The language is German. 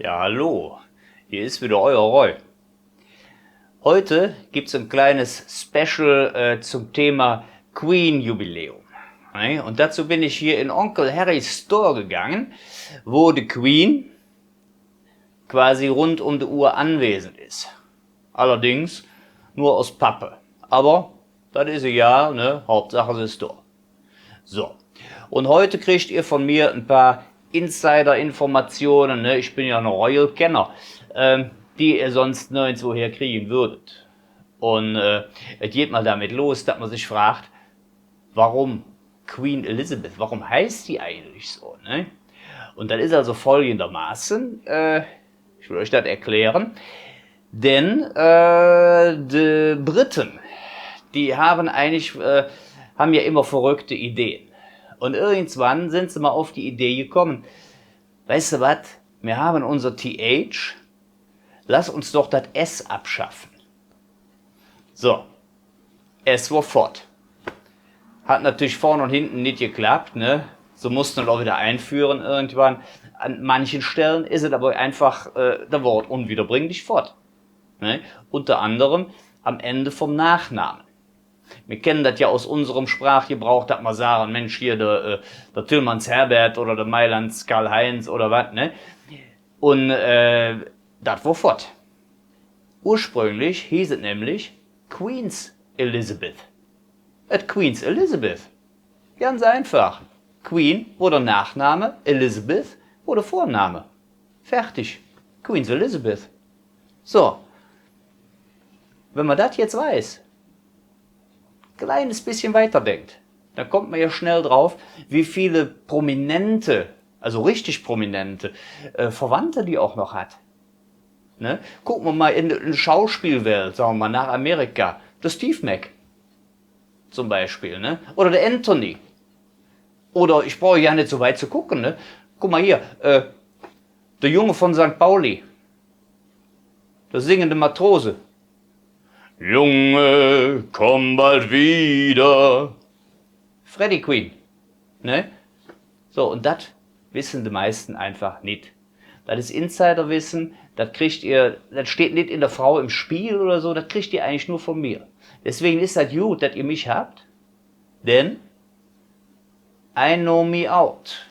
Ja, hallo, hier ist wieder euer Roy. Heute gibt es ein kleines Special zum Thema Queen-Jubiläum. Und dazu bin ich hier in Onkel Harrys Store gegangen, wo die Queen quasi rund um die Uhr anwesend ist. Allerdings nur aus Pappe. Aber das ist egal, ne? Hauptsache sie ist da. So, und heute kriegt ihr von mir ein paar Insider-Informationen, ne? Ich bin ja ein Royal-Kenner, die ihr sonst nirgendwo her kriegen würdet. Und es geht mal damit los, dass man sich fragt, warum Queen Elizabeth, warum heißt die eigentlich so? Ne? Und das ist also folgendermaßen, ich will euch das erklären, denn die Briten, die haben eigentlich, haben ja immer verrückte Ideen. Und irgendwann sind sie mal auf die Idee gekommen, weißt du was, wir haben unser TH, lass uns doch das S abschaffen. So, S war fort. Hat natürlich vorne und hinten nicht geklappt, ne? So mussten wir auch wieder einführen irgendwann. An manchen Stellen ist es aber einfach der Wort unwiederbringlich fort. Ne? Unter anderem am Ende vom Nachnamen. Wir kennen das ja aus unserem Sprachgebrauch, dass wir sagen, Mensch, hier der Tillmanns Herbert oder der Mailands Karl-Heinz oder was, ne? Und das war fort. Ursprünglich hieß es nämlich Queen's Elizabeth. Queen's Elizabeth. Ganz einfach. Queen wurde Nachname, Elizabeth wurde Vorname. Fertig. Queen's Elizabeth. So. Wenn man das jetzt weiß, kleines bisschen weiterdenkt, dann kommt man ja schnell drauf, wie viele prominente, also richtig prominente Verwandte die auch noch hat. Ne? Gucken wir mal in die Schauspielwelt, sagen wir mal nach Amerika, der Steve Mac zum Beispiel, ne? Oder der Anthony. Oder ich brauche ja nicht so weit zu gucken, ne? Guck mal hier, der Junge von St. Pauli, der singende Matrose. Junge, komm bald wieder. Freddie Queen. Ne? So, und das wissen die meisten einfach nicht. Das ist Insiderwissen, das kriegt ihr, das steht nicht in der Frau im Spiel oder so, das kriegt ihr eigentlich nur von mir. Deswegen ist das gut, dass ihr mich habt, denn I know me out.